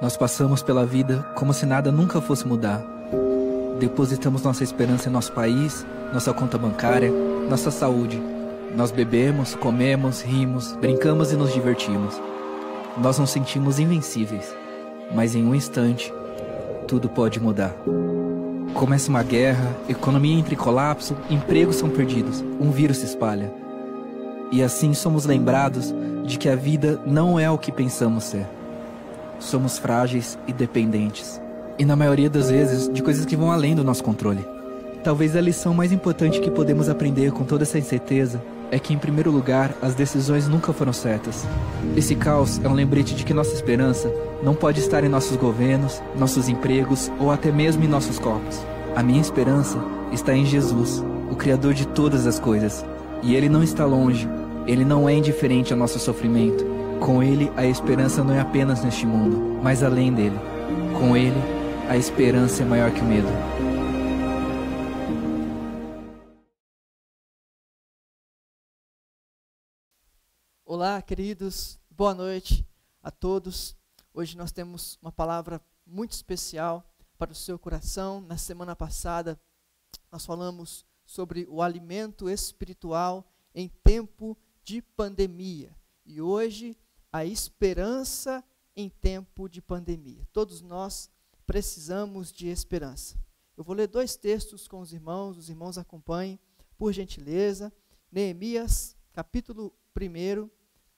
Nós passamos pela vida como se nada nunca fosse mudar. Depositamos nossa esperança em nosso país, nossa conta bancária, nossa saúde. Nós bebemos, comemos, rimos, brincamos e nos divertimos. Nós nos sentimos invencíveis, mas em um instante, tudo pode mudar. Começa uma guerra, economia entra em colapso, empregos são perdidos, um vírus se espalha. E assim somos lembrados de que a vida não é o que pensamos ser. Somos frágeis e dependentes. E na maioria das vezes, de coisas que vão além do nosso controle. Talvez a lição mais importante que podemos aprender com toda essa incerteza é que, em primeiro lugar, as decisões nunca foram certas. Esse caos é um lembrete de que nossa esperança não pode estar em nossos governos, nossos empregos ou até mesmo em nossos corpos. A minha esperança está em Jesus, o Criador de todas as coisas. E Ele não está longe, Ele não é indiferente ao nosso sofrimento. Com Ele, a esperança não é apenas neste mundo, mas além dele. Com Ele, a esperança é maior que o medo. Olá, queridos, boa noite a todos. Hoje nós temos uma palavra muito especial para o seu coração. Na semana passada, nós falamos sobre o alimento espiritual em tempo de pandemia. E hoje, a esperança em tempo de pandemia. Todos nós precisamos de esperança. Eu vou ler 2 textos com os irmãos acompanhem, por gentileza. Neemias, capítulo 1,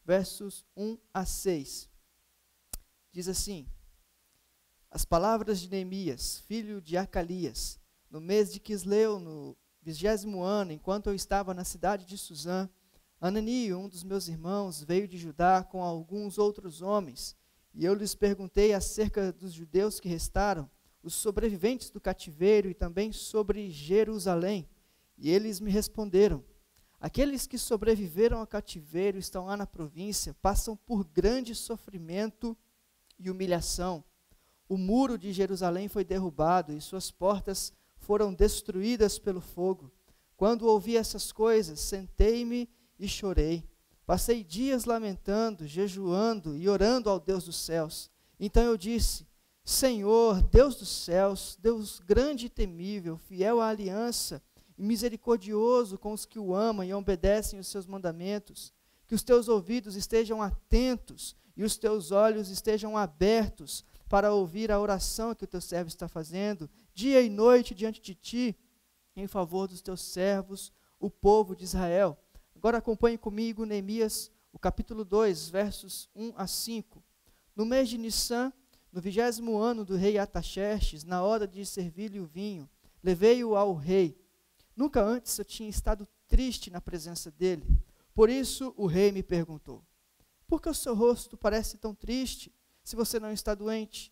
versos 1 a 6. Diz assim: as palavras de Neemias, filho de Acalias, no mês de Quisleu, no 20º ano, enquanto eu estava na cidade de Suzã, Anani, um dos meus irmãos, veio de Judá com alguns outros homens, e eu lhes perguntei acerca dos judeus que restaram, os sobreviventes do cativeiro, e também sobre Jerusalém. E eles me responderam: aqueles que sobreviveram ao cativeiro estão lá na província, passam por grande sofrimento e humilhação. O muro de Jerusalém foi derrubado e suas portas foram destruídas pelo fogo. Quando ouvi essas coisas, sentei-me e chorei. Passei dias lamentando, jejuando e orando ao Deus dos céus. Então eu disse: Senhor, Deus dos céus, Deus grande e temível, fiel à aliança, e misericordioso com os que o amam e obedecem os seus mandamentos, que os teus ouvidos estejam atentos e os teus olhos estejam abertos para ouvir a oração que o teu servo está fazendo, dia e noite diante de ti, em favor dos teus servos, o povo de Israel. Agora acompanhe comigo Neemias, o capítulo 2, versos 1 a 5. No mês de Nissan, no 20º ano do rei Artaxerxes, na hora de servir-lhe o vinho, levei-o ao rei. Nunca antes eu tinha estado triste na presença dele. Por isso o rei me perguntou: por que o seu rosto parece tão triste, se você não está doente?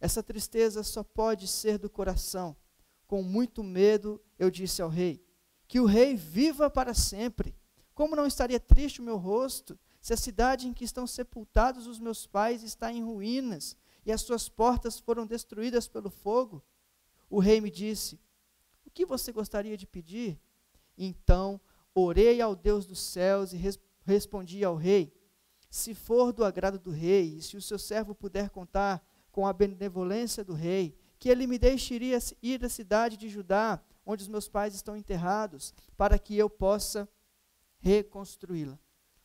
Essa tristeza só pode ser do coração. Com muito medo eu disse ao rei: que o rei viva para sempre. Como não estaria triste o meu rosto, se a cidade em que estão sepultados os meus pais está em ruínas, e as suas portas foram destruídas pelo fogo? O rei me disse: o que você gostaria de pedir? Então orei ao Deus dos céus e respondi ao rei: se for do agrado do rei, e se o seu servo puder contar com a benevolência do rei, que ele me deixe ir à cidade de Judá, onde os meus pais estão enterrados, para que eu possa reconstruí-la.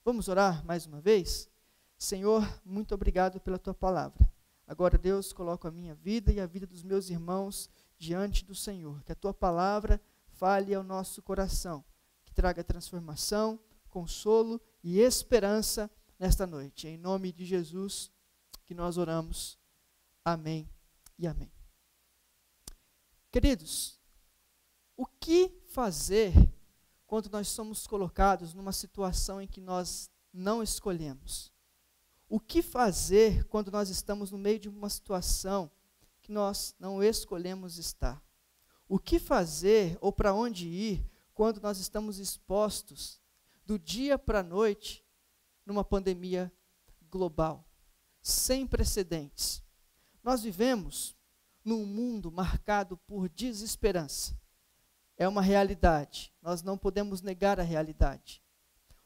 Vamos orar mais uma vez? Senhor, muito obrigado pela tua palavra. Agora, Deus, coloco a minha vida e a vida dos meus irmãos diante do Senhor. Que a tua palavra fale ao nosso coração, que traga transformação, consolo e esperança nesta noite. Em nome de Jesus que nós oramos. Amém e amém. Queridos, o que fazer quando nós somos colocados numa situação em que nós não escolhemos? O que fazer quando nós estamos no meio de uma situação que nós não escolhemos estar? O que fazer ou para onde ir quando nós estamos expostos do dia para a noite numa pandemia global, sem precedentes? Nós vivemos num mundo marcado por desesperança. É uma realidade, nós não podemos negar a realidade.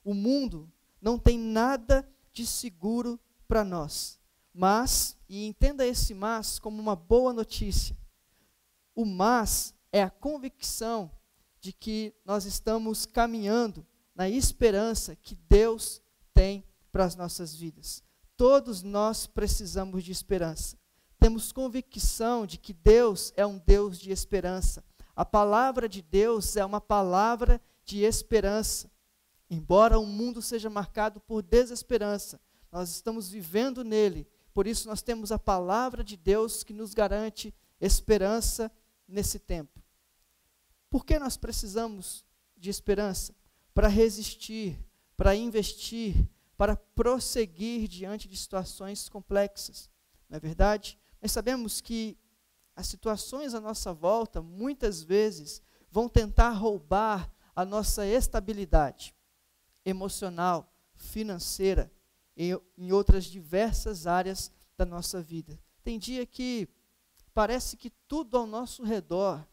O mundo não tem nada de seguro para nós. Mas, e entenda esse mas como uma boa notícia, o mas é a convicção de que nós estamos caminhando na esperança que Deus tem para as nossas vidas. Todos nós precisamos de esperança. Temos convicção de que Deus é um Deus de esperança. A palavra de Deus é uma palavra de esperança. Embora o mundo seja marcado por desesperança, nós estamos vivendo nele. Por isso nós temos a palavra de Deus que nos garante esperança nesse tempo. Por que nós precisamos de esperança? Para resistir, para investir, para prosseguir diante de situações complexas. Não é verdade? Nós sabemos que as situações à nossa volta, muitas vezes, vão tentar roubar a nossa estabilidade emocional, financeira, em outras diversas áreas da nossa vida. Tem dia que parece que tudo ao nosso redor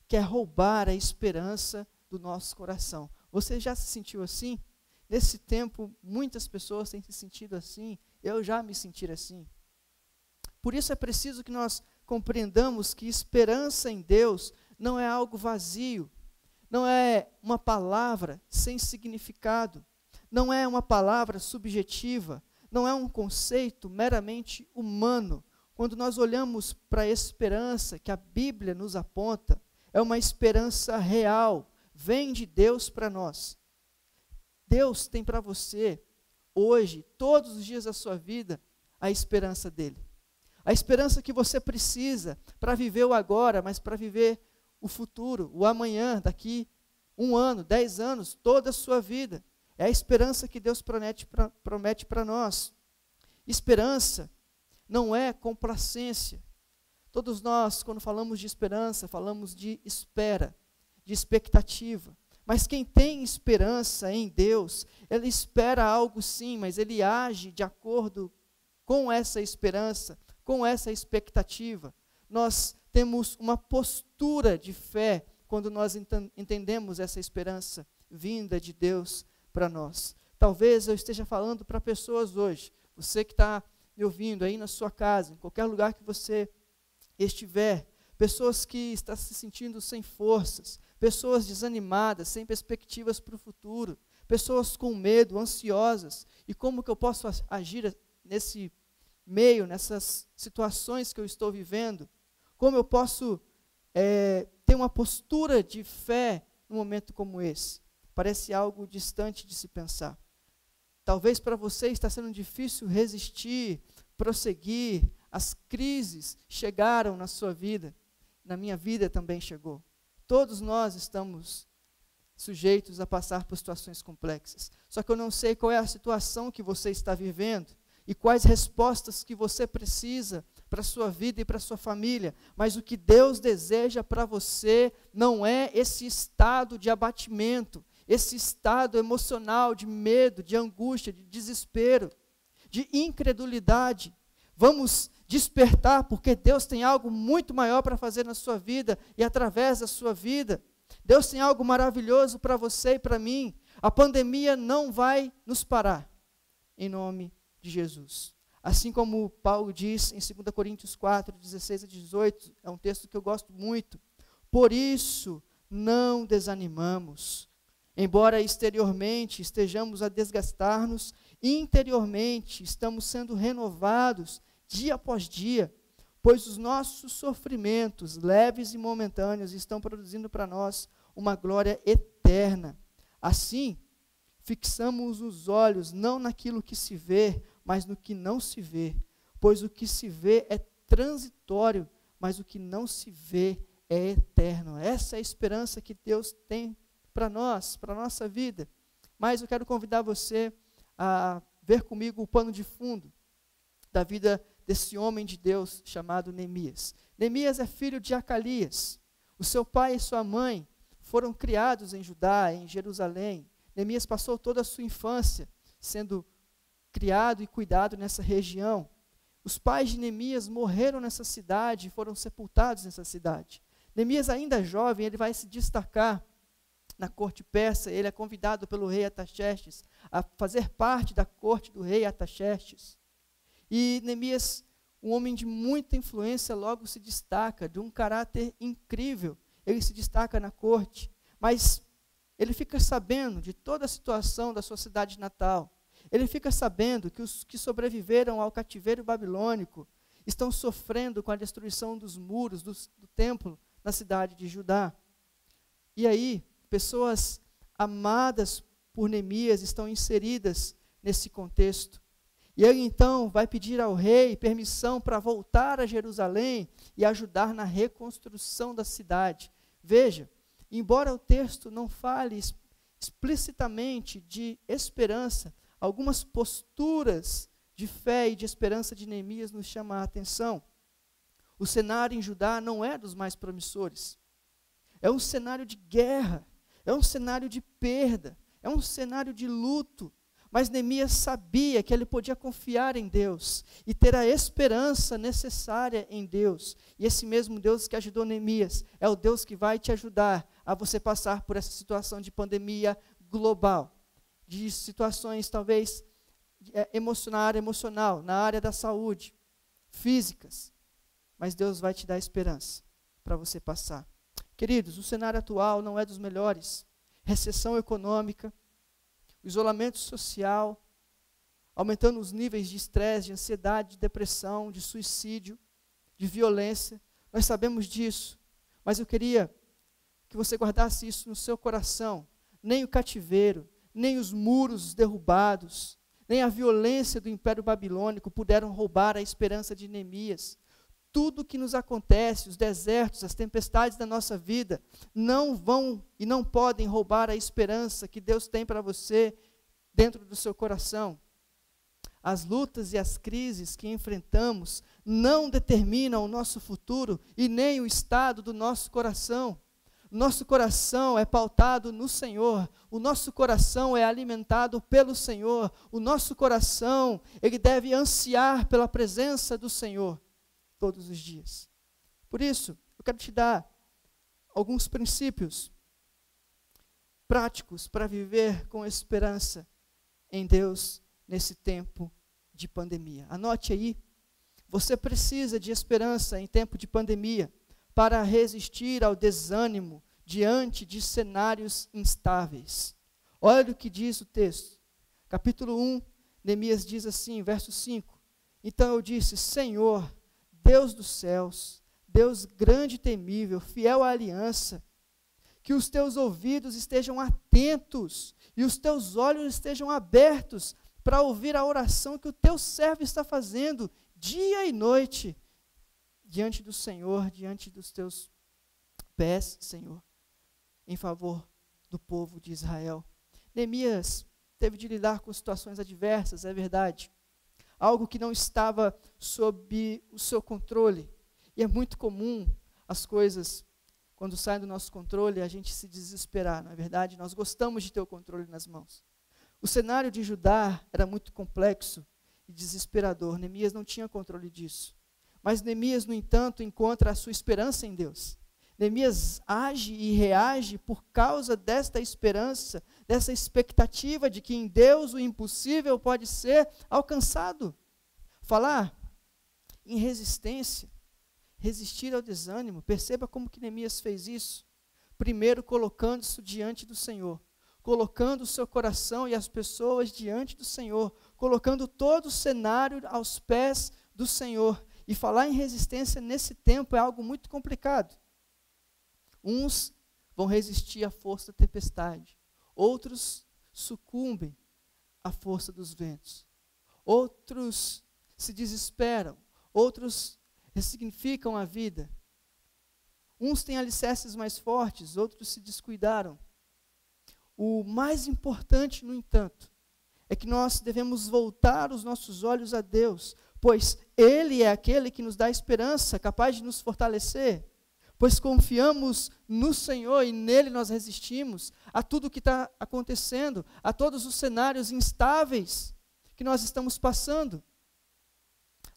quer roubar a esperança do nosso coração. Você já se sentiu assim? Nesse tempo, muitas pessoas têm se sentido assim. Eu já me senti assim. Por isso é preciso que nós compreendamos que esperança em Deus não é algo vazio, não é uma palavra sem significado, não é uma palavra subjetiva, não é um conceito meramente humano. Quando nós olhamos para a esperança que a Bíblia nos aponta, é uma esperança real, vem de Deus para nós. Deus tem para você, hoje, todos os dias da sua vida, a esperança dele. A esperança que você precisa para viver o agora, mas para viver o futuro, o amanhã, daqui 1 ano, 10 anos, toda a sua vida. É a esperança que Deus promete para nós. Esperança não é complacência. Todos nós, quando falamos de esperança, falamos de espera, de expectativa. Mas quem tem esperança em Deus, ele espera algo sim, mas ele age de acordo com essa esperança, com essa expectativa. Nós temos uma postura de fé quando nós entendemos essa esperança vinda de Deus para nós. Talvez eu esteja falando para pessoas hoje, você que está me ouvindo aí na sua casa, em qualquer lugar que você estiver, pessoas que estão se sentindo sem forças, pessoas desanimadas, sem perspectivas para o futuro, pessoas com medo, ansiosas. E como que eu posso agir nesse meio, nessas situações que eu estou vivendo? Como eu posso ter uma postura de fé num momento como esse? Parece algo distante de se pensar. Talvez para você está sendo difícil resistir, prosseguir. As crises chegaram na sua vida, na minha vida também chegou. Todos nós estamos sujeitos a passar por situações complexas. Só que eu não sei qual é a situação que você está vivendo e quais respostas que você precisa para a sua vida e para a sua família. Mas o que Deus deseja para você não é esse estado de abatimento, esse estado emocional de medo, de angústia, de desespero, de incredulidade. Vamos despertar, porque Deus tem algo muito maior para fazer na sua vida e através da sua vida. Deus tem algo maravilhoso para você e para mim. A pandemia não vai nos parar, em nome de Jesus. Assim como Paulo diz em 2 Coríntios 4, 16 a 18, é um texto que eu gosto muito. Por isso, não desanimamos. Embora exteriormente estejamos a desgastar-nos, interiormente estamos sendo renovados dia após dia, pois os nossos sofrimentos, leves e momentâneos, estão produzindo para nós uma glória eterna. Assim, fixamos os olhos não naquilo que se vê, mas no que não se vê, pois o que se vê é transitório, mas o que não se vê é eterno. Essa é a esperança que Deus tem para nós, para a nossa vida. Mas eu quero convidar você a ver comigo o pano de fundo da vida desse homem de Deus chamado Neemias. Neemias é filho de Acalias. O seu pai e sua mãe foram criados em Judá, em Jerusalém. Neemias passou toda a sua infância sendo criado e cuidado nessa região. Os pais de Neemias morreram nessa cidade e foram sepultados nessa cidade. Neemias, ainda jovem, ele vai se destacar na corte persa. Ele é convidado pelo rei Artaxerxes a fazer parte da corte do rei Artaxerxes. E Neemias, um homem de muita influência, logo se destaca, de um caráter incrível. Ele se destaca na corte, mas ele fica sabendo de toda a situação da sua cidade natal. Ele fica sabendo que os que sobreviveram ao cativeiro babilônico estão sofrendo com a destruição dos muros do templo na cidade de Judá. E aí, pessoas amadas por Neemias estão inseridas nesse contexto. E ele então vai pedir ao rei permissão para voltar a Jerusalém e ajudar na reconstrução da cidade. Veja, embora o texto não fale explicitamente de esperança, algumas posturas de fé e de esperança de Neemias nos chamam a atenção. O cenário em Judá não é dos mais promissores. É um cenário de guerra, é um cenário de perda, é um cenário de luto. Mas Neemias sabia que ele podia confiar em Deus e ter a esperança necessária em Deus. E esse mesmo Deus que ajudou Neemias é o Deus que vai te ajudar a você passar por essa situação de pandemia global, de situações talvez emocional, na área da saúde, físicas. Mas Deus vai te dar esperança para você passar. Queridos, o cenário atual não é dos melhores. Recessão econômica, isolamento social, aumentando os níveis de estresse, de ansiedade, de depressão, de suicídio, de violência. Nós sabemos disso, mas eu queria que você guardasse isso no seu coração. Nem o cativeiro, nem os muros derrubados, nem a violência do Império Babilônico puderam roubar a esperança de Neemias. Tudo que nos acontece, os desertos, as tempestades da nossa vida, não vão e não podem roubar a esperança que Deus tem para você dentro do seu coração. As lutas e as crises que enfrentamos não determinam o nosso futuro e nem o estado do nosso coração. Nosso coração é pautado no Senhor, o nosso coração é alimentado pelo Senhor, o nosso coração, ele deve ansiar pela presença do Senhor todos os dias. Por isso, eu quero te dar alguns princípios práticos para viver com esperança em Deus nesse tempo de pandemia. Anote aí, você precisa de esperança em tempo de pandemia para resistir ao desânimo diante de cenários instáveis. Olha o que diz o texto. Capítulo 1, Neemias diz assim, verso 5. Então eu disse, Senhor, Deus dos céus, Deus grande e temível, fiel à aliança, que os teus ouvidos estejam atentos e os teus olhos estejam abertos para ouvir a oração que o teu servo está fazendo dia e noite diante do Senhor, diante dos teus pés, Senhor, em favor do povo de Israel. Neemias teve de lidar com situações adversas, é verdade. Algo que não estava sob o seu controle. E é muito comum as coisas, quando saem do nosso controle, a gente se desesperar, não é verdade? Nós gostamos de ter o controle nas mãos. O cenário de Judá era muito complexo e desesperador. Neemias não tinha controle disso. Mas Neemias, no entanto, encontra a sua esperança em Deus. Neemias age e reage por causa desta esperança, dessa expectativa de que em Deus o impossível pode ser alcançado. Falar em resistência, resistir ao desânimo, perceba como que Neemias fez isso. Primeiro colocando-se diante do Senhor, colocando o seu coração e as pessoas diante do Senhor, colocando todo o cenário aos pés do Senhor. E falar em resistência nesse tempo é algo muito complicado. Uns vão resistir à força da tempestade, outros sucumbem à força dos ventos, outros se desesperam, outros ressignificam a vida. Uns têm alicerces mais fortes, outros se descuidaram. O mais importante, no entanto, é que nós devemos voltar os nossos olhos a Deus, pois Ele é aquele que nos dá esperança, capaz de nos fortalecer. Pois confiamos no Senhor e nele nós resistimos a tudo o que está acontecendo, a todos os cenários instáveis que nós estamos passando.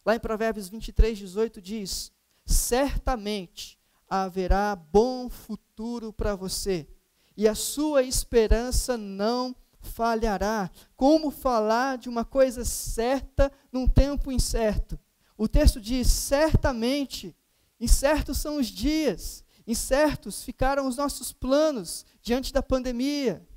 Lá em Provérbios 23:18 diz, certamente haverá bom futuro para você, e a sua esperança não falhará. Como falar de uma coisa certa num tempo incerto? O texto diz, certamente, incertos são os dias, incertos ficaram os nossos planos diante da pandemia.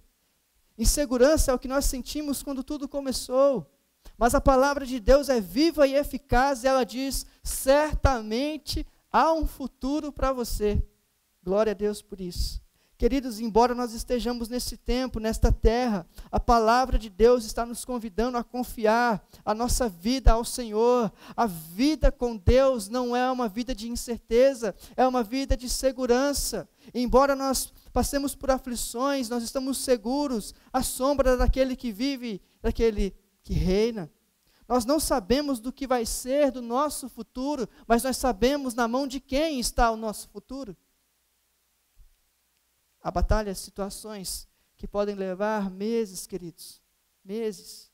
Insegurança é o que nós sentimos quando tudo começou. Mas a palavra de Deus é viva e eficaz, e ela diz, certamente há um futuro para você. Glória a Deus por isso. Queridos, embora nós estejamos nesse tempo, nesta terra, a palavra de Deus está nos convidando a confiar a nossa vida ao Senhor. A vida com Deus não é uma vida de incerteza, é uma vida de segurança. Embora nós passemos por aflições, nós estamos seguros à sombra daquele que vive, daquele que reina. Nós não sabemos do que vai ser do nosso futuro, mas nós sabemos na mão de quem está o nosso futuro. Há batalhas, situações que podem levar meses, queridos, meses.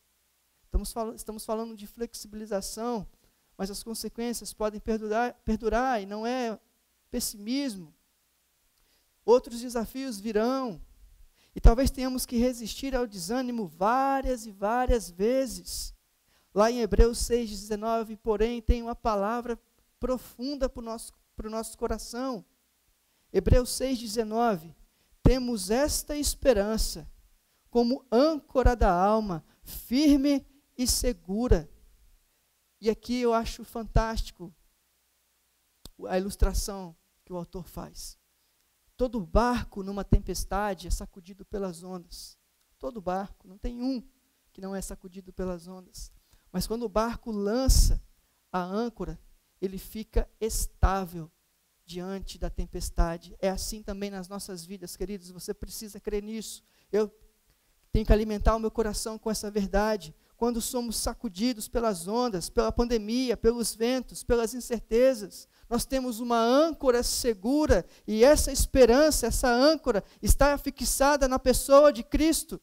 Estamos falando de flexibilização, mas as consequências podem perdurar e não é pessimismo. Outros desafios virão, e talvez tenhamos que resistir ao desânimo várias e várias vezes. Lá em Hebreus 6,19, porém, tem uma palavra profunda para o nosso coração. Hebreus 6,19, temos esta esperança como âncora da alma, firme e segura. E aqui eu acho fantástico a ilustração que o autor faz. Todo barco numa tempestade é sacudido pelas ondas. Todo barco, não tem um que não é sacudido pelas ondas. Mas quando o barco lança a âncora, ele fica estável diante da tempestade. É assim também nas nossas vidas, queridos, você precisa crer nisso. Eu tenho que alimentar o meu coração com essa verdade. Quando somos sacudidos pelas ondas, pela pandemia, pelos ventos, pelas incertezas, nós temos uma âncora segura, e essa esperança, essa âncora, está fixada na pessoa de Cristo.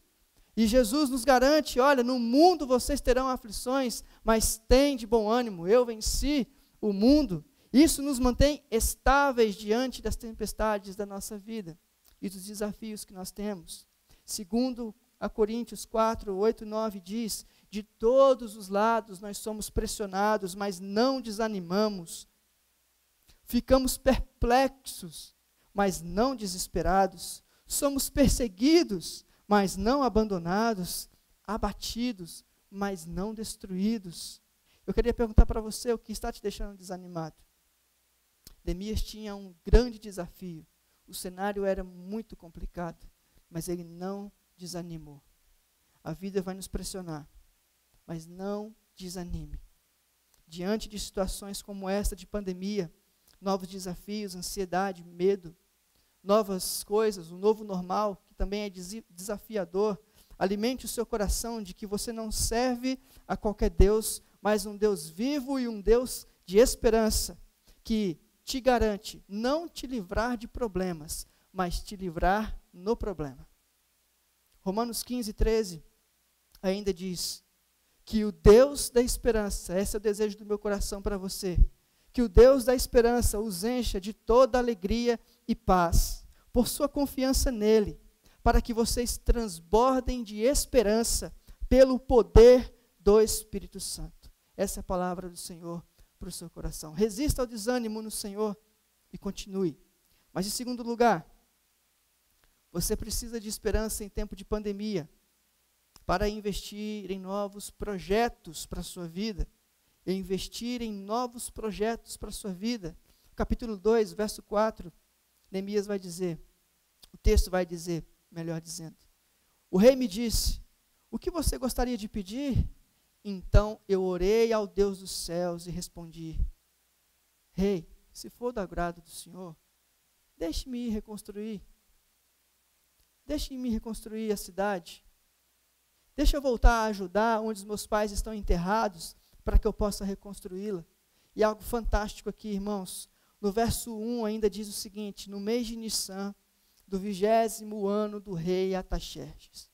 E Jesus nos garante, olha, no mundo vocês terão aflições, mas tem de bom ânimo, eu venci o mundo. Isso nos mantém estáveis diante das tempestades da nossa vida e dos desafios que nós temos. Segundo a Coríntios 4, 8 e 9 diz, de todos os lados nós somos pressionados, mas não desanimamos. Ficamos perplexos, mas não desesperados. Somos perseguidos, mas não abandonados. Abatidos, mas não destruídos. Eu queria perguntar para você o que está te deixando desanimado. Neemias tinha um grande desafio. O cenário era muito complicado, mas ele não desanimou. A vida vai nos pressionar, mas não desanime. Diante de situações como esta de pandemia, novos desafios, ansiedade, medo, novas coisas, o novo normal, que também é desafiador, alimente o seu coração de que você não serve a qualquer Deus, mas um Deus vivo e um Deus de esperança, que te garante não te livrar de problemas, mas te livrar no problema. Romanos 15, 13, ainda diz que o Deus da esperança, esse é o desejo do meu coração para você, que o Deus da esperança os encha de toda alegria e paz, por sua confiança nele, para que vocês transbordem de esperança pelo poder do Espírito Santo. Essa é a palavra do Senhor para o seu coração. Resista ao desânimo no Senhor e continue. Mas em segundo lugar, você precisa de esperança em tempo de pandemia para investir em novos projetos para a sua vida. E investir em novos projetos para a sua vida. Capítulo 2, verso 4, Neemias vai dizer, o texto vai dizer, melhor dizendo, o rei me disse, o que você gostaria de pedir? Então eu orei ao Deus dos céus e respondi, rei, se for do agrado do Senhor, deixe-me ir reconstruir. Deixe-me reconstruir a cidade. Deixa eu voltar a ajudar onde os meus pais estão enterrados, para que eu possa reconstruí-la. E algo fantástico aqui, irmãos. No verso 1 ainda diz o seguinte, no mês de Nissan, do 20º ano do rei Artaxerxes.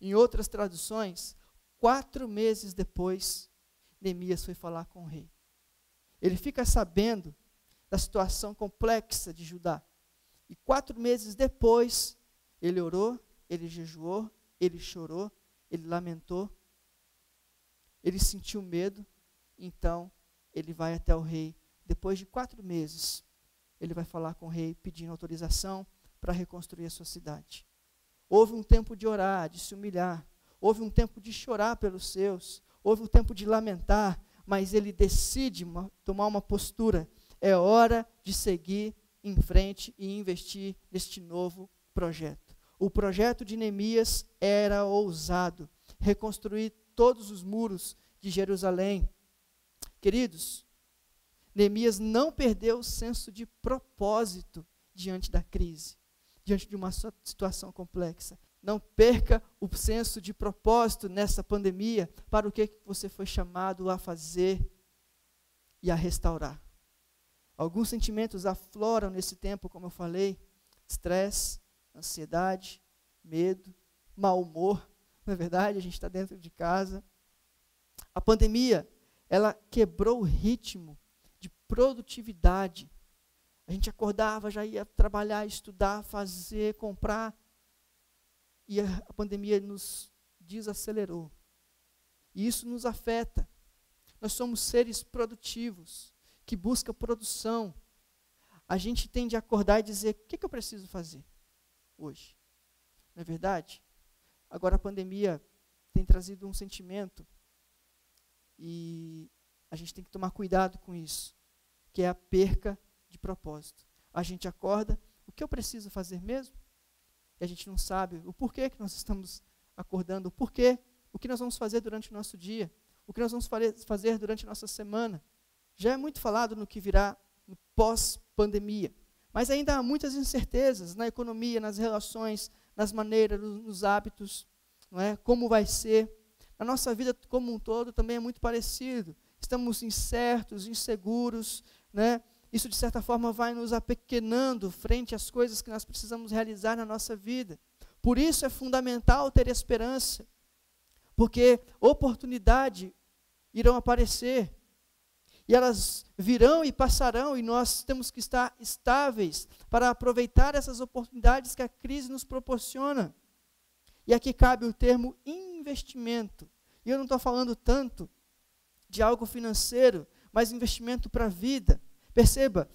Em outras traduções, 4 meses depois, Neemias foi falar com o rei. Ele fica sabendo da situação complexa de Judá. E 4 meses depois, ele orou, ele jejuou, ele chorou, ele lamentou, ele sentiu medo, então ele vai até o rei. Depois de 4 meses, ele vai falar com o rei pedindo autorização para reconstruir a sua cidade. Houve um tempo de orar, de se humilhar, houve um tempo de chorar pelos seus, houve um tempo de lamentar, mas ele decide tomar uma postura. É hora de seguir em frente e investir neste novo projeto. O projeto de Neemias era ousado, reconstruir todos os muros de Jerusalém. Queridos, Neemias não perdeu o senso de propósito diante da crise, diante de uma situação complexa. Não perca o senso de propósito nessa pandemia para o que você foi chamado a fazer e a restaurar. Alguns sentimentos afloram nesse tempo, como eu falei: estresse, ansiedade, medo, mau humor. Não é verdade? A gente está dentro de casa. A pandemia, ela quebrou o ritmo de produtividade. A gente acordava, já ia trabalhar, estudar, fazer, comprar. E a pandemia nos desacelerou. E isso nos afeta. Nós somos seres produtivos, que buscam produção. A gente tem de acordar e dizer: o que eu preciso fazer hoje? Não é verdade? Agora a pandemia tem trazido um sentimento, e a gente tem que tomar cuidado com isso, que é a perca de propósito. A gente acorda: o que eu preciso fazer mesmo? E a gente não sabe o porquê que nós estamos acordando, o porquê, o que nós vamos fazer durante o nosso dia, o que nós vamos fazer durante a nossa semana. Já é muito falado no que virá no pós-pandemia, mas ainda há muitas incertezas na economia, nas relações, nas maneiras, nos hábitos, não é? Como vai ser. A nossa vida como um todo também é muito parecido. Estamos incertos, inseguros, né? Isso, de certa forma, vai nos apequenando frente às coisas que nós precisamos realizar na nossa vida. Por isso é fundamental ter esperança, porque oportunidades irão aparecer, e elas virão e passarão, e nós temos que estar estáveis para aproveitar essas oportunidades que a crise nos proporciona. E aqui cabe o termo investimento. E eu não estou falando tanto de algo financeiro, mas investimento para a vida. Perceba,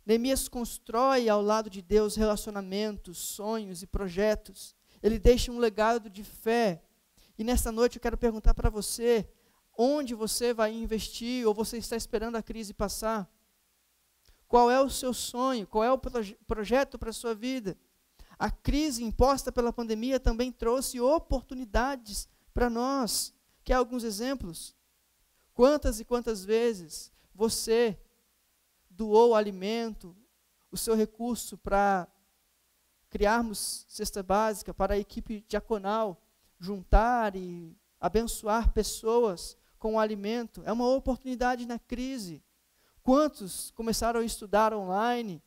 Neemias constrói ao lado de Deus relacionamentos, sonhos e projetos. Ele deixa um legado de fé. E nesta noite eu quero perguntar para você: onde você vai investir, ou você está esperando a crise passar? Qual é o seu sonho? Qual é o projeto para a sua vida? A crise imposta pela pandemia também trouxe oportunidades para nós. Quer alguns exemplos? Quantas e quantas vezes você doou alimento, o seu recurso para criarmos cesta básica, para a equipe diaconal juntar e abençoar pessoas com o alimento? É uma oportunidade na crise. Quantos começaram a estudar online,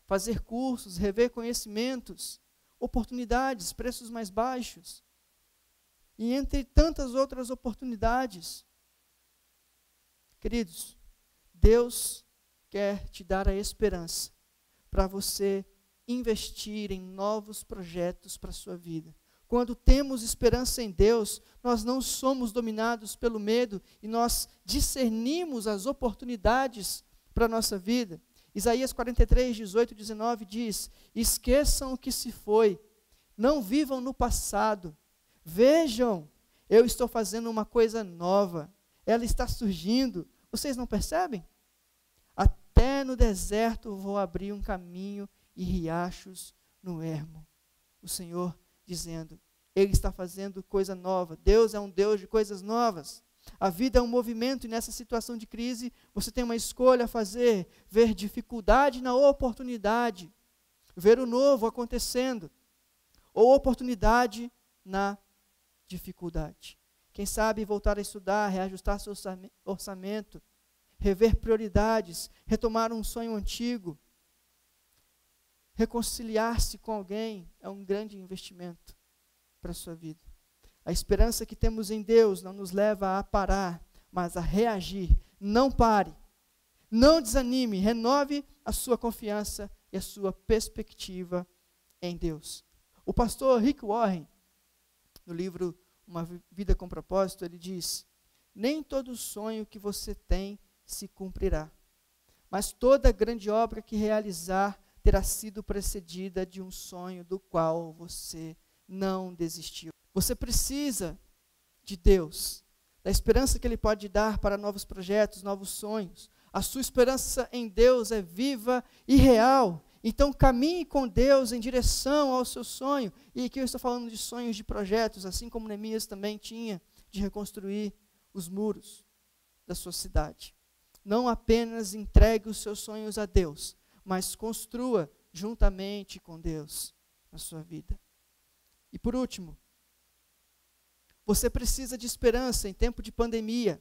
fazer cursos, rever conhecimentos? Oportunidades, preços mais baixos. E entre tantas outras oportunidades. Queridos, Deus quer te dar a esperança para você investir em novos projetos para a sua vida. Quando temos esperança em Deus, nós não somos dominados pelo medo e nós discernimos as oportunidades para a nossa vida. Isaías 43, 18 e 19 diz: esqueçam o que se foi, não vivam no passado. Vejam, eu estou fazendo uma coisa nova, ela está surgindo. Vocês não percebem? Até no deserto vou abrir um caminho e riachos no ermo. O Senhor dizendo, Ele está fazendo coisa nova. Deus é um Deus de coisas novas. A vida é um movimento, e nessa situação de crise, você tem uma escolha a fazer: ver dificuldade na oportunidade, ver o novo acontecendo, ou oportunidade na dificuldade. Quem sabe voltar a estudar, reajustar seu orçamento, rever prioridades, retomar um sonho antigo, reconciliar-se com alguém é um grande investimento para a sua vida. A esperança que temos em Deus não nos leva a parar, mas a reagir. Não pare, não desanime, renove a sua confiança e a sua perspectiva em Deus. O pastor Rick Warren, no livro Uma Vida com Propósito, ele diz: nem todo sonho que você tem se cumprirá, mas toda grande obra que realizar terá sido precedida de um sonho do qual você não desistiu. Você precisa de Deus, da esperança que Ele pode dar para novos projetos, novos sonhos. A sua esperança em Deus é viva e real. Então caminhe com Deus em direção ao seu sonho. E aqui eu estou falando de sonhos de projetos, assim como Neemias também tinha, de reconstruir os muros da sua cidade. Não apenas entregue os seus sonhos a Deus, mas construa juntamente com Deus na sua vida. E por último, você precisa de esperança em tempo de pandemia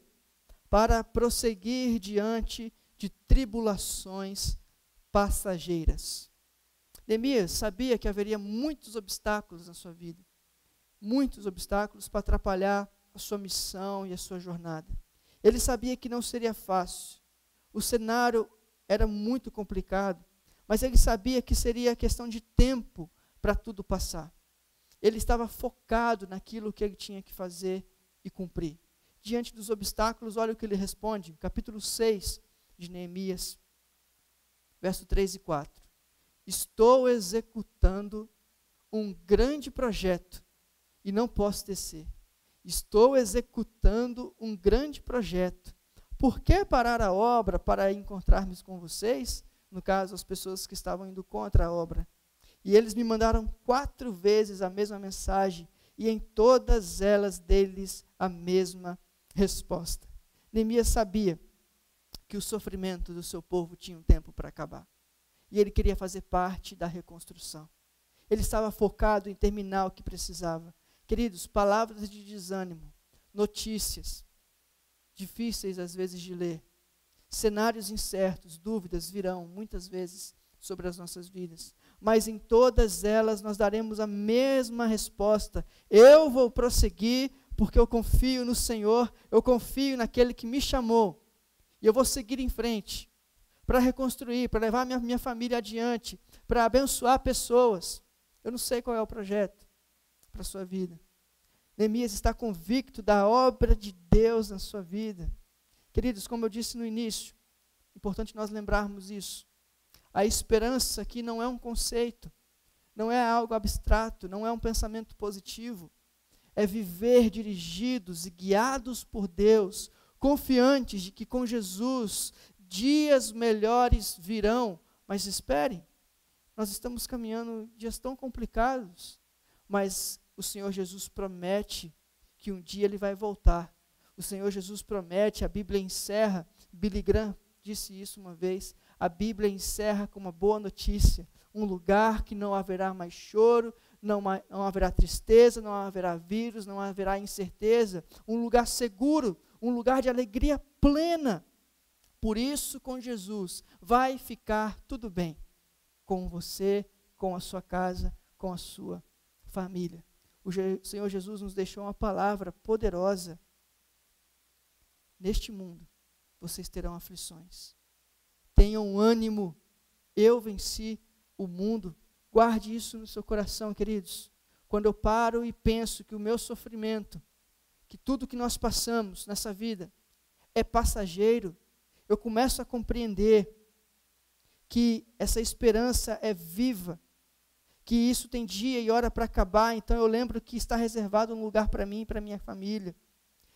para prosseguir diante de tribulações passageiras. Neemias sabia que haveria muitos obstáculos na sua vida, muitos obstáculos para atrapalhar a sua missão e a sua jornada. Ele sabia que não seria fácil, o cenário era muito complicado, mas ele sabia que seria questão de tempo para tudo passar. Ele estava focado naquilo que ele tinha que fazer e cumprir. Diante dos obstáculos, olha o que ele responde, capítulo 6 de Neemias, verso 3 e 4. Estou executando um grande projeto e não posso descer. Estou executando um grande projeto. Por que parar a obra para encontrar-me com vocês? No caso, as pessoas que estavam indo contra a obra. E eles me mandaram 4 vezes a mesma mensagem, e em todas elas deles a mesma resposta. Neemias sabia que o sofrimento do seu povo tinha um tempo para acabar. E ele queria fazer parte da reconstrução. Ele estava focado em terminar o que precisava. Queridos, palavras de desânimo, notícias difíceis às vezes de ler, cenários incertos, dúvidas virão muitas vezes sobre as nossas vidas. Mas em todas elas nós daremos a mesma resposta. Eu vou prosseguir porque eu confio no Senhor, eu confio naquele que me chamou. E eu vou seguir em frente para reconstruir, para levar minha família adiante, para abençoar pessoas. Eu não sei qual é o projeto para a sua vida. Neemias está convicto da obra de Deus na sua vida. Queridos, como eu disse no início, é importante nós lembrarmos isso. A esperança aqui não é um conceito, não é algo abstrato, não é um pensamento positivo. É viver dirigidos e guiados por Deus, confiantes de que com Jesus dias melhores virão. Mas esperem, nós estamos caminhando dias tão complicados, mas o Senhor Jesus promete que um dia Ele vai voltar. O Senhor Jesus promete, a Bíblia encerra, Billy Graham disse isso uma vez, a Bíblia encerra com uma boa notícia, um lugar que não haverá mais choro, não haverá tristeza, não haverá vírus, não haverá incerteza, um lugar seguro, um lugar de alegria plena. Por isso, com Jesus, vai ficar tudo bem com você, com a sua casa, com a sua família. O Senhor Jesus nos deixou uma palavra poderosa. Neste mundo, vocês terão aflições. Tenham ânimo, eu venci o mundo. Guarde isso no seu coração, queridos. Quando eu paro e penso que o meu sofrimento, que tudo que nós passamos nessa vida é passageiro, eu começo a compreender que essa esperança é viva, que isso tem dia e hora para acabar, então eu lembro que está reservado um lugar para mim e para minha família.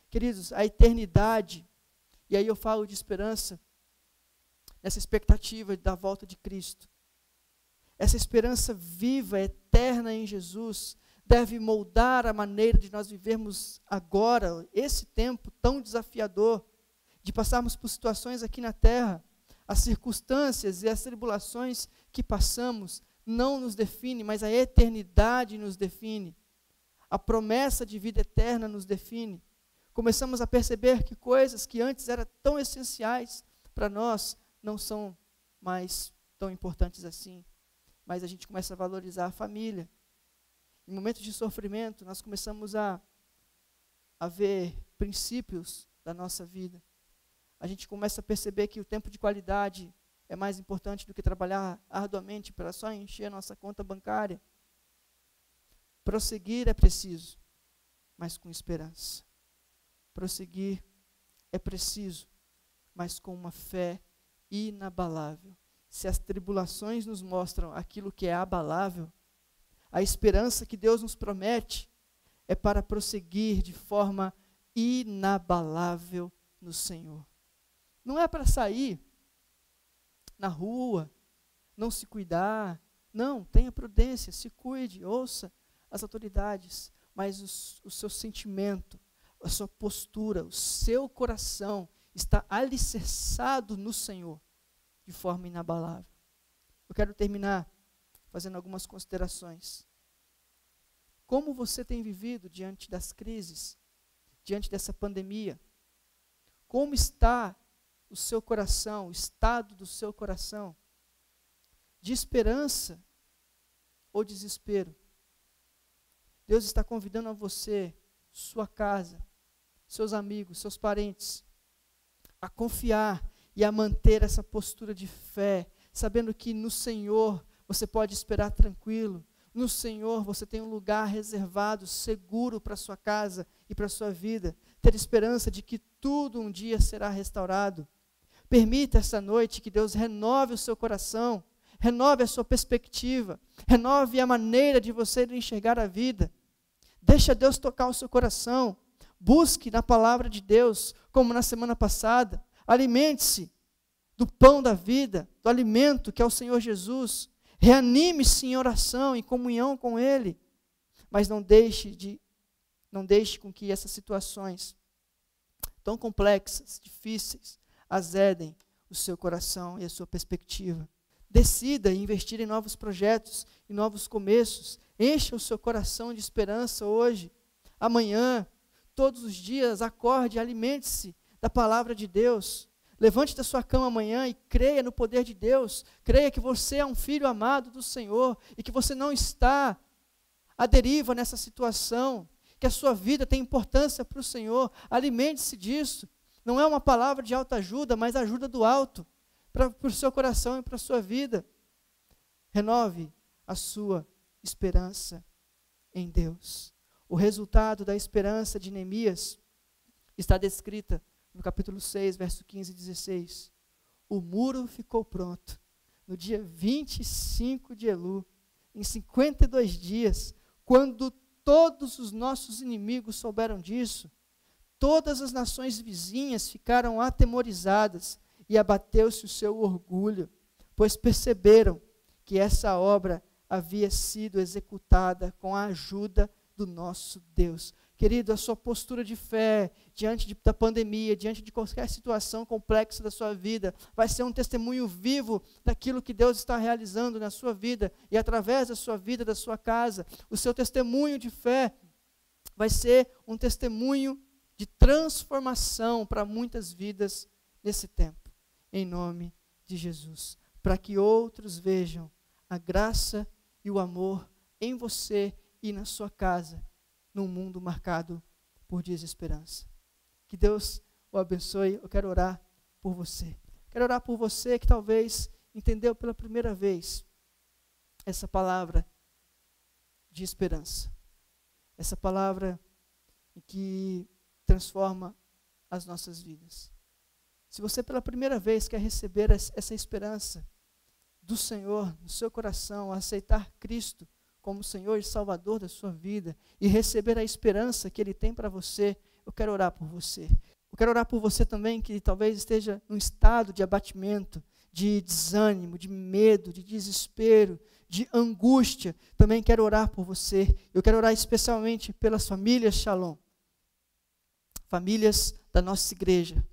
Queridos, a eternidade, e aí eu falo de esperança, nessa expectativa da volta de Cristo. Essa esperança viva, eterna em Jesus, deve moldar a maneira de nós vivermos agora, esse tempo tão desafiador, de passarmos por situações aqui na terra. As circunstâncias e as tribulações que passamos não nos definem, mas a eternidade nos define. A promessa de vida eterna nos define. Começamos a perceber que coisas que antes eram tão essenciais para nós, não são mais tão importantes assim. Mas a gente começa a valorizar a família. Em momentos de sofrimento, nós começamos a ver princípios da nossa vida. A gente começa a perceber que o tempo de qualidade é mais importante do que trabalhar arduamente para só encher a nossa conta bancária. Prosseguir é preciso. mas com esperança. Prosseguir é preciso, mas com uma fé inabalável. Se as tribulações nos mostram aquilo que é abalável, a esperança que Deus nos promete é para prosseguir de forma inabalável no Senhor. Não é para sair na rua, não se cuidar. Não, tenha prudência, se cuide, ouça as autoridades, mas o seu sentimento, a sua postura, o seu coração está alicerçado no Senhor de forma inabalável. Eu quero terminar fazendo algumas considerações. Como você tem vivido diante das crises, diante dessa pandemia? Como está o seu coração, o estado do seu coração? De esperança ou desespero? Deus está convidando a você, sua casa, seus amigos, seus parentes, a confiar e a manter essa postura de fé, sabendo que no Senhor você pode esperar tranquilo. No Senhor você tem um lugar reservado, seguro para a sua casa e para a sua vida. Ter esperança de que tudo um dia será restaurado. Permita essa noite que Deus renove o seu coração, renove a sua perspectiva, renove a maneira de você enxergar a vida. Deixa Deus tocar o seu coração. Busque na palavra de Deus, como na semana passada. Alimente-se do pão da vida, do alimento que é o Senhor Jesus. Reanime-se em oração, em comunhão com Ele. Mas não deixe com que essas situações tão complexas, difíceis, azedem o seu coração e a sua perspectiva. Decida investir em novos projetos, em novos começos. Encha o seu coração de esperança hoje, amanhã, todos os dias. Acorde, alimente-se da palavra de Deus. Levante da sua cama amanhã e creia no poder de Deus. Creia que você é um filho amado do Senhor e que você não está à deriva nessa situação, que a sua vida tem importância para o Senhor. Alimente-se disso. Não é uma palavra de autoajuda, mas ajuda do alto para o seu coração e para a sua vida. Renove a sua esperança em Deus. O resultado da esperança de Neemias está descrita no capítulo 6, verso 15 e 16. O muro ficou pronto no dia 25 de Elu, em 52 dias, quando todos os nossos inimigos souberam disso. Todas as nações vizinhas ficaram atemorizadas e abateu-se o seu orgulho, pois perceberam que essa obra havia sido executada com a ajuda do nosso Deus. Querido, a sua postura de fé diante da pandemia, diante de qualquer situação complexa da sua vida, vai ser um testemunho vivo daquilo que Deus está realizando na sua vida e através da sua vida, da sua casa. O seu testemunho de fé vai ser um testemunho de transformação para muitas vidas nesse tempo, em nome de Jesus, para que outros vejam a graça e o amor em você e na sua casa, num mundo marcado por desesperança. Que Deus o abençoe. Eu quero orar por você. Quero orar por você que talvez entendeu pela primeira vez essa palavra de esperança, essa palavra que transforma as nossas vidas. Se você pela primeira vez quer receber essa esperança do Senhor no seu coração, aceitar Cristo como Senhor e Salvador da sua vida e receber a esperança que Ele tem para você, eu quero orar por você. Eu quero orar por você também que talvez esteja num estado de abatimento, de desânimo, de medo, de desespero, de angústia. Também quero orar por você. Eu quero orar especialmente pelas famílias Shalom, famílias da nossa igreja.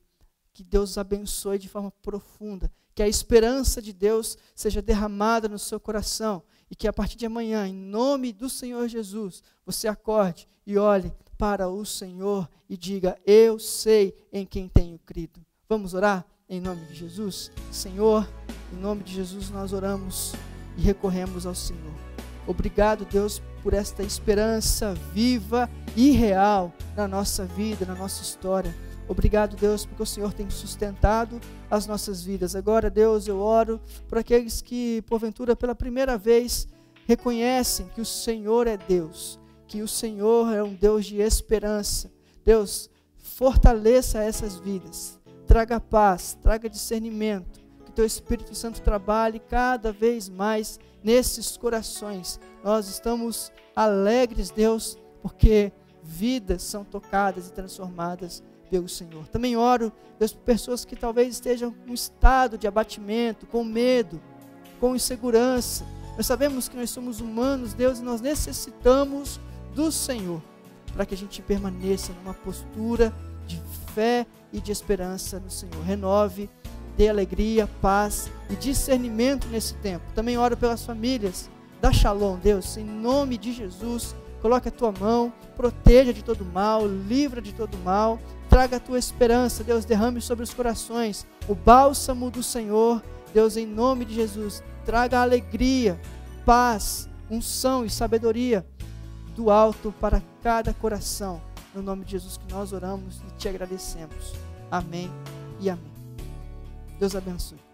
Que Deus os abençoe de forma profunda, que a esperança de Deus seja derramada no seu coração e que a partir de amanhã, em nome do Senhor Jesus, você acorde e olhe para o Senhor e diga: eu sei em quem tenho crido. Vamos orar em nome de Jesus? Senhor, em nome de Jesus nós oramos e recorremos ao Senhor. Obrigado, Deus, por esta esperança viva e real na nossa vida, na nossa história. Obrigado, Deus, porque o Senhor tem sustentado as nossas vidas. Agora, Deus, eu oro por aqueles que, porventura, pela primeira vez, reconhecem que o Senhor é Deus, que o Senhor é um Deus de esperança. Deus, fortaleça essas vidas, traga paz, traga discernimento, que Teu Espírito Santo trabalhe cada vez mais nesses corações. Nós estamos alegres, Deus, porque vidas são tocadas e transformadas pelo Senhor. Também oro, Deus, por pessoas que talvez estejam em um estado de abatimento, com medo, com insegurança. Nós sabemos que nós somos humanos, Deus, e nós necessitamos do Senhor para que a gente permaneça numa postura de fé e de esperança no Senhor. Renove, dê alegria, paz e discernimento nesse tempo. Também oro pelas famílias. Dá shalom, Deus, em nome de Jesus. Coloque a Tua mão, proteja de todo mal, livra de todo mal, traga a Tua esperança, Deus, derrame sobre os corações o bálsamo do Senhor, Deus, em nome de Jesus, traga alegria, paz, unção e sabedoria do alto para cada coração, no nome de Jesus que nós oramos e Te agradecemos. Amém e amém. Deus abençoe.